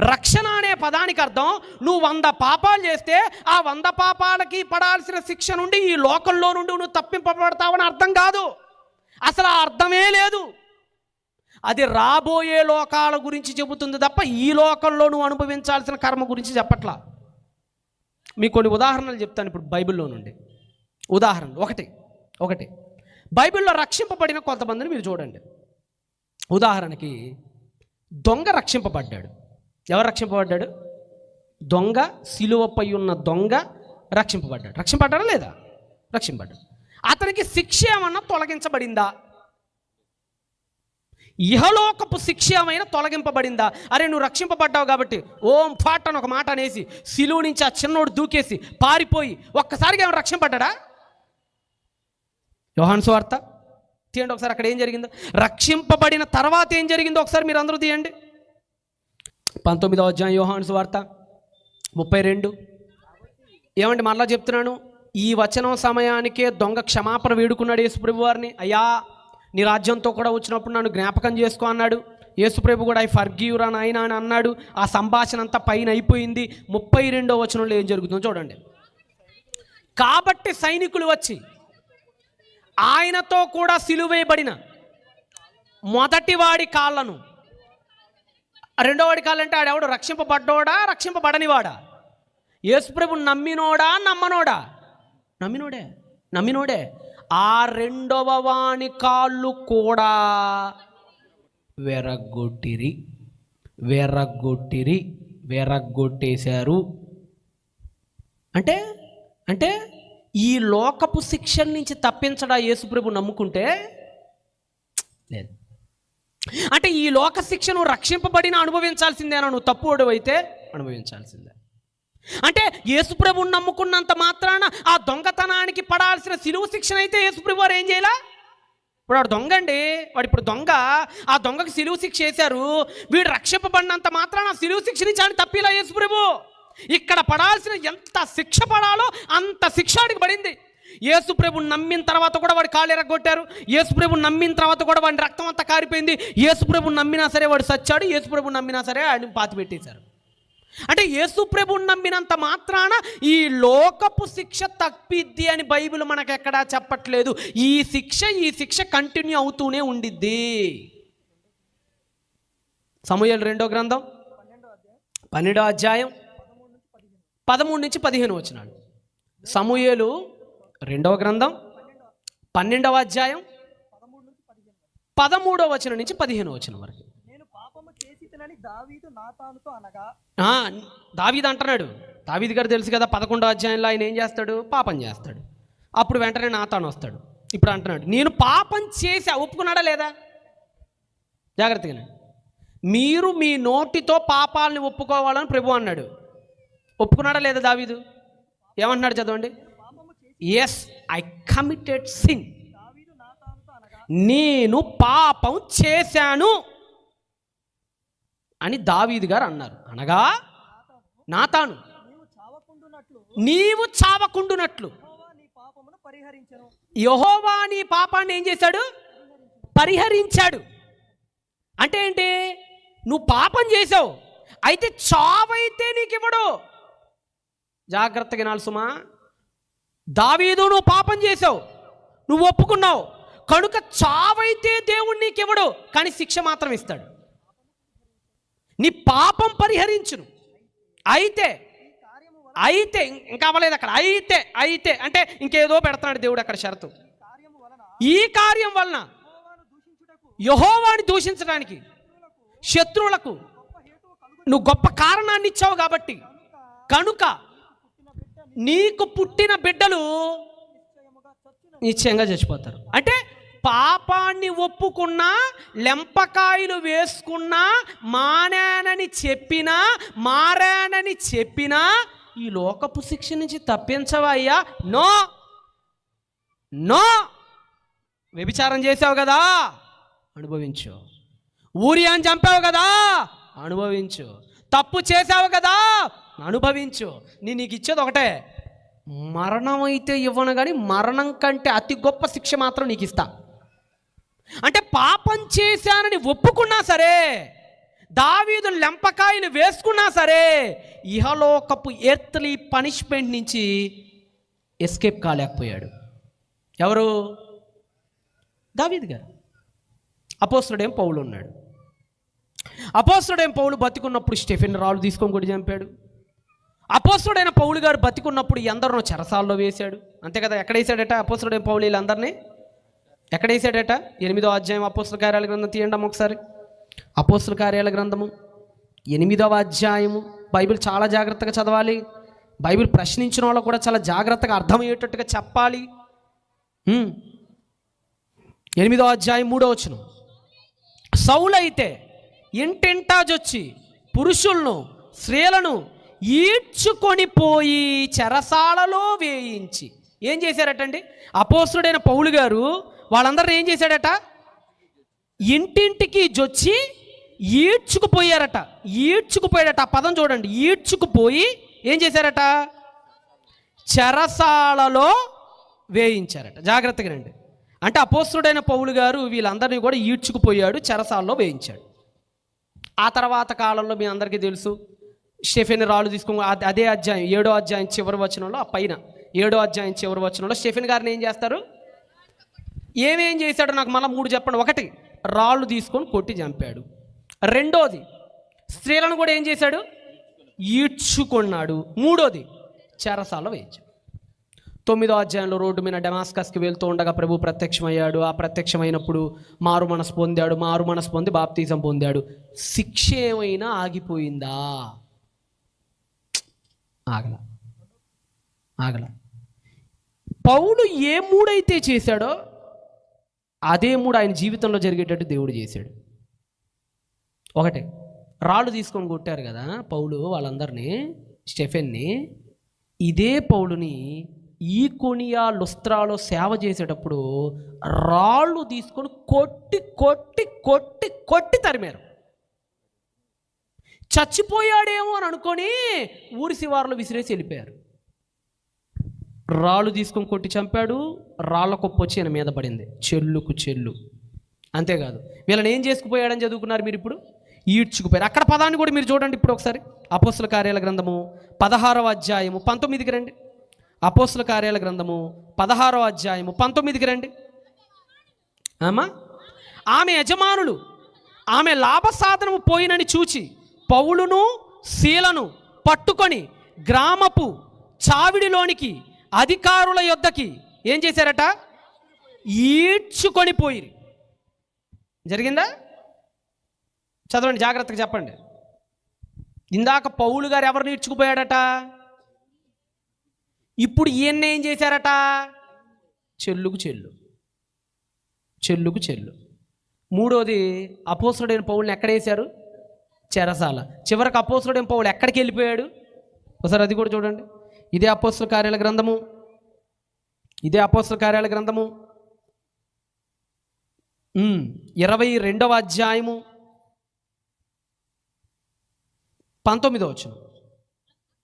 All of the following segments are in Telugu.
రక్షణ అనే పదానికి అర్థం నువ్వు 100 పాపాలు చేస్తే ఆ 100 పాపాలకి పడాల్సిన శిక్ష నుండి ఈ లోకంలో నుండి నువ్వు తప్పింపబడతావని అర్థం కాదు. అసలు ఆ అర్థమే లేదు. అది రాబోయే లోకాల గురించి చెబుతుంది తప్ప ఈ లోకంలో నువ్వు అనుభవించాల్సిన కర్మ గురించి చెప్పట్లా. మీకు కొన్ని ఉదాహరణలు చెప్తాను ఇప్పుడు బైబిల్లో నుండి. ఉదాహరణలు ఒకటి బైబిల్లో రక్షింపబడిన కొంతమందిని మీరు చూడండి. ఉదాహరణకి దొంగ రక్షింపబడ్డాడు. ఎవరు రక్షింపబడ్డాడు? దొంగ, సిలువపై ఉన్న దొంగ రక్షింపబడ్డాడు. రక్షింపడ్డాడా లేదా? రక్షింపడ్డాడు. అతనికి శిక్ష ఏమన్నా తొలగించబడిందా? ఇహలోకపు శిక్ష ఏమైనా తొలగింపబడిందా? అరే నువ్వు రక్షింపబడ్డావు కాబట్టి ఓం ఫాట్ అని ఒక మాట అనేసి సిలువ నుంచి ఆ చిన్నోడు దూకేసి పారిపోయి ఒక్కసారిగా ఏమైనా రక్షింపడ్డా? యోహాను సువార్త తీయండి ఒకసారి, అక్కడ ఏం జరిగిందో. రక్షింపబడిన తర్వాత ఏం జరిగిందో ఒకసారి మీరు అందరూ తీయండి. 19వ అధ్యాయం యోహాను సువార్త 32. ఏమంటే మళ్ళా చెప్తున్నాను, ఈ వచనం సమయానికే దొంగ క్షమాపణ వేడుకున్నాడు యేసుప్రభు వారిని. అయ్యా నీ రాజ్యంతో కూడా వచ్చినప్పుడు నన్ను జ్ఞాపకం చేసుకో అన్నాడు. యేసుప్రభు కూడా ఐ ఫర్గివ్ రా నాయనా అని అన్నాడు. ఆ సంభాషణ అంతా పైన అయిపోయింది. 32వ వచనంలో ఏం జరుగుతుందో చూడండి. కాబట్టి సైనికులు వచ్చి ఆయనతో కూడా సిలువేయబడిన మొదటివాడి కాళ్ళను, రెండోవాడి కాళ్ళంటే ఆడెవడు? రక్షింపబడ్డోడా రక్షింపబడనివాడా? యేసుప్రభు నమ్మినోడా నమ్మనోడా? నమ్మినోడే. ఆ రెండవ వాని కాళ్ళు కూడా వెరగొట్టేశారు. అంటే ఈ లోకపు శిక్షల నుంచి తప్పించడా యేసుప్రభు నమ్ముకుంటే లేదు. అంటే ఈ లోక శిక్షను రక్షింపబడిన అనుభవించాల్సిందేనా? నువ్వు తప్పుడు అయితే అనుభవించాల్సిందే. అంటే యేసుప్రభుని నమ్ముకున్నంత మాత్రాన ఆ దొంగతనానికి పడాల్సిన సిలువ శిక్షణ అయితే యేసుప్రభు వారు ఏం చేయాల? ఇప్పుడు వాడు దొంగ అండి, వాడు ఇప్పుడు దొంగ, ఆ దొంగకి సిలువ శిక్ష వేశారు. వీడు రక్షింపబడినంత మాత్రాన సిలువ శిక్ష నుంచి ఆయన తప్పిలా యేసుప్రభు. ఇక్కడ పడాల్సిన ఎంత శిక్ష పడాలో అంత శిక్ష ఆడికి పడింది. యేసుప్రభుని నమ్మిన తర్వాత కూడా వాడి కాళ్ళు ఎరగొట్టారు. యేసుప్రభుని నమ్మిన తర్వాత కూడా వాడి రక్తం అంతా కారిపోయింది. యేసుప్రభుని నమ్మినా సరే వాడు సచ్చాడు. యేసుప్రభుని నమ్మినా సరే ఆయన పాతి పెట్టేశారు. అంటే యేసుప్రభుని నమ్మినంత మాత్రాన ఈ లోకపు శిక్ష తప్పిద్ది అని బైబిల్ మనకు ఎక్కడా చెప్పట్లేదు. ఈ శిక్ష కంటిన్యూ అవుతూనే ఉండిద్ది. సమూయేలు 2వ గ్రంథం 12వ అధ్యాయం 13 నుంచి 15 వచనాలు. సమూయేలు 2వ గ్రంథం 12వ అధ్యాయం 13వ వచనం నుంచి 15వ వచనం వరకు. దావీదు అంటున్నాడు. దావీదు గారు తెలుసు కదా, 11వ అధ్యాయంలో ఆయన ఏం చేస్తాడు? పాపం చేస్తాడు. అప్పుడు వెంటనే నాతాను వస్తాడు. ఇప్పుడు అంటున్నాడు, నేను పాపం చేసా. ఒప్పుకున్నాడా లేదా? జాగ్రత్తగా, మీరు మీ నోటితో పాపాలని ఒప్పుకోవాలని ప్రభు అన్నాడు. ఒప్పుకున్నాడా లేదా దావీదు? ఏమంటున్నాడు చదవండి. Yes, I committed sin. నేను పాపం చేశాను అని దావీదు గారు అన్నారు. అనగా నాతాను, నీవు చావకుండునట్లు యెహోవా నీ పాపాన్ని ఏం చేశాడు? పరిహరించాడు. అంటే ఏంటి? నువ్వు పాపం చేసావు, అయితే చావైతే నీకు ఇవ్వడు. జాగ్రత్తగా వినాలి సుమా. దావీదు, నువ్వు పాపం చేసావు, నువ్వు ఒప్పుకున్నావు కనుక చావైతే దేవుడు నీకు ఇవ్వడు, కానీ శిక్ష మాత్రం ఇస్తాడు. నీ పాపం పరిహరించును. అయితే ఇంకా అవ్వలేదు అక్కడ. అయితే అంటే ఇంకేదో పెడతాడు దేవుడు అక్కడ షరతు. ఈ కార్యం వలన యెహోవాని దూషించడానికి శత్రువులకు నువ్వు గొప్ప కారణాన్ని ఇచ్చావు కాబట్టి కనుక నీకు పుట్టిన బిడ్డలు నిశ్చయంగా చచ్చిపోతారు. అంటే పాపాన్ని ఒప్పుకున్నా, లెంపకాయలు వేసుకున్నా, మారానని చెప్పినా ఈ లోకపు శిక్ష నుంచి తప్పించవయ్యా? నో. వ్యభిచారం చేసావు కదా, అనుభవించు. ఊరియాని చంపావు కదా, అనుభవించు. తప్పు చేసావు కదా, అనుభవించు. నీకు ఇచ్చేది ఒకటే, మరణం అయితే ఇవ్వను, కానీ మరణం కంటే అతి గొప్ప శిక్ష మాత్రం నీకు ఇస్తా. అంటే పాపం చేశానని ఒప్పుకున్నా సరే దావీదు లెంపకాయలు వేసుకున్నా సరే ఇహలోకపు ఎర్త్లీ పనిష్మెంట్ నుంచి ఎస్కేప్ కాలేకపోయాడు. ఎవరు? దావీదు గారు. అపోస్తలుడేం పౌలు ఉన్నాడు. అపోస్తలుడేం పౌలు బతికున్నప్పుడు స్టెఫెన్ రాళ్ళు తీసుకొని కొట్టి చంపాడు. అపోస్తలుడైన పౌలు గారు బతికున్నప్పుడు ఎందరో చెరసాల్లో వేశాడు. అంతే కదా. ఎక్కడ వేసాడట అపోస్తలుడైన పౌలు వీళ్ళందరినీ? ఎక్కడ వేసాడట? 8వ అధ్యాయం అపోస్తల కార్యాల గ్రంథం తీయండి ఒకసారి. అపోస్తల కార్యాల గ్రంథము 8వ అధ్యాయము. బైబిల్ చాలా జాగ్రత్తగా చదవాలి. బైబిల్ ప్రశ్నించిన వాళ్ళకు కూడా చాలా జాగ్రత్తగా అర్థమయ్యేటట్టుగా చెప్పాలి. 8వ అధ్యాయం 3వ వచనం. సౌలైతే ఇంటింటాజొచ్చి పురుషులను స్త్రీలను ఈడ్చుకొని పోయి చెరసాలలో వేయించి ఏం చేశారటండి? అపోస్తలుడైన పౌలు గారు వాళ్ళందరినీ ఏం చేశాడట? ఇంటింటికి జొచ్చి ఈడ్చుకుపోయారట. ఈడ్చుకుపోయాడట. ఆ పదం చూడండి. ఈడ్చుకుపోయి ఏం చేశారట? చెరసాలలో వేయించారట. జాగ్రత్తగా రండి. అంటే అపోస్తలుడైన పౌలు గారు వీళ్ళందరినీ కూడా ఈడ్చుకుపోయాడు, చెరసాలలో వేయించాడు. ఆ తర్వాత కాలంలో మీ అందరికీ తెలుసు, స్టెఫెన్ రాళ్ళు తీసుకుని అదే అధ్యాయం 7వ అధ్యాయం చివరి వచనంలో, ఆ పైన 7వ అధ్యాయం చివరి వచనంలో స్టెఫెన్ గారిని ఏం చేస్తారు? ఏమేం చేశాడో నాకు మళ్ళీ 3 చెప్పండి. 1, రాళ్ళు తీసుకొని కొట్టి చంపాడు. 2, స్త్రీలను కూడా ఏం చేశాడు? ఈడ్చుకున్నాడు. 3, చెరసాలలో వేయించాడు. 9వ అధ్యాయంలో రోడ్డు మీద డమాస్కస్కి వెళ్తూ ఉండగా ప్రభు ప్రత్యక్షమయ్యాడు. ఆ ప్రత్యక్షమైనప్పుడు మారు మనసు పొందాడు. మారు మనసు పొంది బాప్తీసం పొందాడు. శిక్ష ఏమైనా ఆగిపోయిందా? ఆగల. పౌలు ఏ 3 అయితే చేశాడో అదే 3 ఆయన జీవితంలో జరిగేటట్టు దేవుడు చేశాడు. 1, రాళ్ళు తీసుకొని కొట్టారు కదా పౌలు వాళ్ళందరినీ, స్టెఫెన్ని. ఇదే పౌలుని ఈకొనియా లుస్త్రాలో సేవ చేసేటప్పుడు రాళ్ళు తీసుకొని కొట్టి కొట్టి కొట్టి కొట్టి తరిమారు. చచ్చిపోయాడేమో అని అనుకొని ఊరి శివారులో విసిరేసి వెళ్ళిపోయారు. రాళ్ళు తీసుకొని కొట్టి చంపాడు. రాళ్ళ కుప్ప వచ్చి ఆయన మీద పడింది, చెల్లుకు చెల్లు. అంతేకాదు, వీళ్ళని ఏం చేసుకుపోయాడని చదువుకున్నారు మీరు ఇప్పుడు? ఈడ్చుకుపోయారు. అక్కడ పదాన్ని కూడా మీరు చూడండి ఇప్పుడు ఒకసారి. అపోస్తల కార్యాల గ్రంథము 16వ అధ్యాయము 19కి రండి. అపోస్తల కార్యాల గ్రంథము 16వ అధ్యాయము 19కి రండి. ఆమె యజమానులు ఆమె లాభ సాధనము పోయినని చూచి పౌలును శీలను పట్టుకొని గ్రామపు చావిడిలోనికి అధికారుల యొద్దకి ఏం చేశారట? ఈడ్చుకొని పోయి. జరిగిందా? చదవండి, జాగ్రత్తగా చెప్పండి. ఇందాక పౌలు గారు ఎవరిని ఈడ్చుకుపోయాడట? ఇప్పుడు ఈయన్ని ఏం చేశారట? చెల్లుకు చెల్లు. 3, అపోస్తలుడైన పౌలుని ఎక్కడ వేశారు? చెరసాల. చివరికి అపోస్తలుడైన పౌలు ఎక్కడికి వెళ్ళిపోయాడు? ఒకసారి అది కూడా చూడండి. ఇదే అపోస్తల కార్యాల గ్రంథము 22వ అధ్యాయము 19వ వచనం.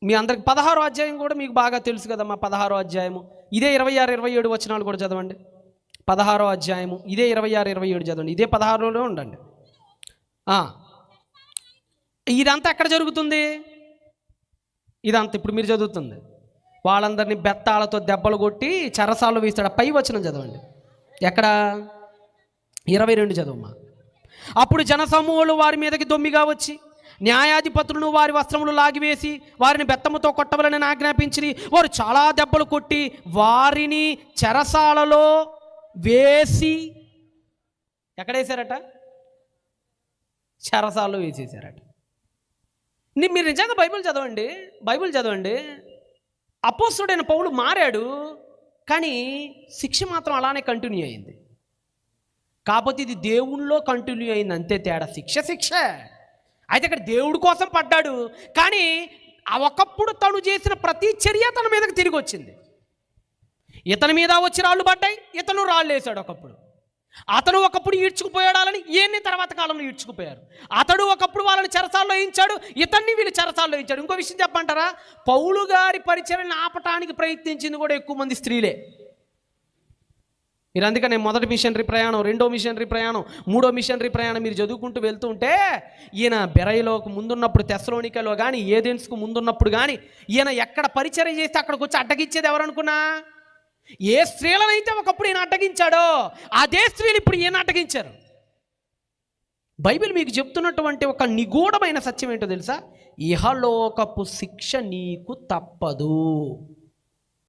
మీ అందరికి 16వ అధ్యాయం కూడా మీకు బాగా తెలుసు కదమ్మా. 16వ అధ్యాయము ఇదే 26, 27 వచనాలు కూడా చదవండి. 16వ అధ్యాయము ఇదే 26, 27 చదవండి. ఇదే 16లోనే ఉండండి. ఇదంతా ఎక్కడ జరుగుతుంది? ఇదంతా ఇప్పుడు మీరు చదువుతుంది. వాళ్ళందరినీ బెత్తాలతో దెబ్బలు కొట్టి చెరసాల్లో వేస్తాడు. పై వచనం చదవండి. ఎక్కడ? 22 చదవమ్మా. అప్పుడు జనసమూహులు వారి మీదకి దొమ్మిగా వచ్చి న్యాయాధిపతులను వారి వస్త్రములు లాగివేసి వారిని బెత్తముతో కొట్టవలని ఆజ్ఞాపించి వారు చాలా దెబ్బలు కొట్టి వారిని చెరసాలలో వేసి ఎక్కడ వేశారట? చెరసాలలో వేసేసారట. మీరు నిజంగా బైబిల్ చదవండి. అపోస్తలుడైన పౌలు మారాడు, కానీ శిక్ష మాత్రం అలానే కంటిన్యూ అయింది. కాకపోతే ఇది దేవుళ్ళో కంటిన్యూ అయింది, అంతే తేడా. శిక్ష అయితే ఇక్కడ దేవుడి కోసం పడ్డాడు, కానీ ఒకప్పుడు తను చేసిన ప్రతి చర్య తన మీదకి తిరిగి వచ్చింది. ఇతని మీద వచ్చి రాళ్ళు పడ్డాయి, ఇతను రాళ్ళు వేశాడు. అతను ఒకప్పుడు ఈడ్చుకుపోయాడాలని ఈయన్ని తర్వాత కాలంలో ఈడ్చుకుపోయారు. అతడు ఒకప్పుడు వాళ్ళని చెరసాల్లో వేయించాడు, ఇతన్ని వీళ్ళు చెరసాల్లో వేయించాడు. ఇంకో విషయం చెప్పంటారా? పౌలు గారి పరిచర్యను ఆపటానికి ప్రయత్నించింది కూడా ఎక్కువ మంది స్త్రీలే. మీరు అందుకనే మొదటి మిషనరీ ప్రయాణం, రెండో మిషనరీ ప్రయాణం, మూడో మిషనరీ ప్రయాణం మీరు చదువుకుంటూ వెళ్తుంటే ఈయన బెరయలోకి ముందున్నప్పుడు, తెస్సలోనికలో కానీ, ఏథెన్స్కు ముందున్నప్పుడు కానీ ఈయన ఎక్కడ పరిచర్య చేస్తే అక్కడికి వచ్చి అడ్డగించేది ఎవరనుకున్నా? ఏ స్త్రీలనైతే ఒకప్పుడు ఈయన అడ్డగించాడో అదే స్త్రీలు ఇప్పుడు ఈయన అడ్డగించారు. బైబిల్ మీకు చెప్తున్నటువంటి ఒక నిగూఢమైన సత్యం ఏంటో తెలుసా? ఇహలోకపు శిక్ష నీకు తప్పదు.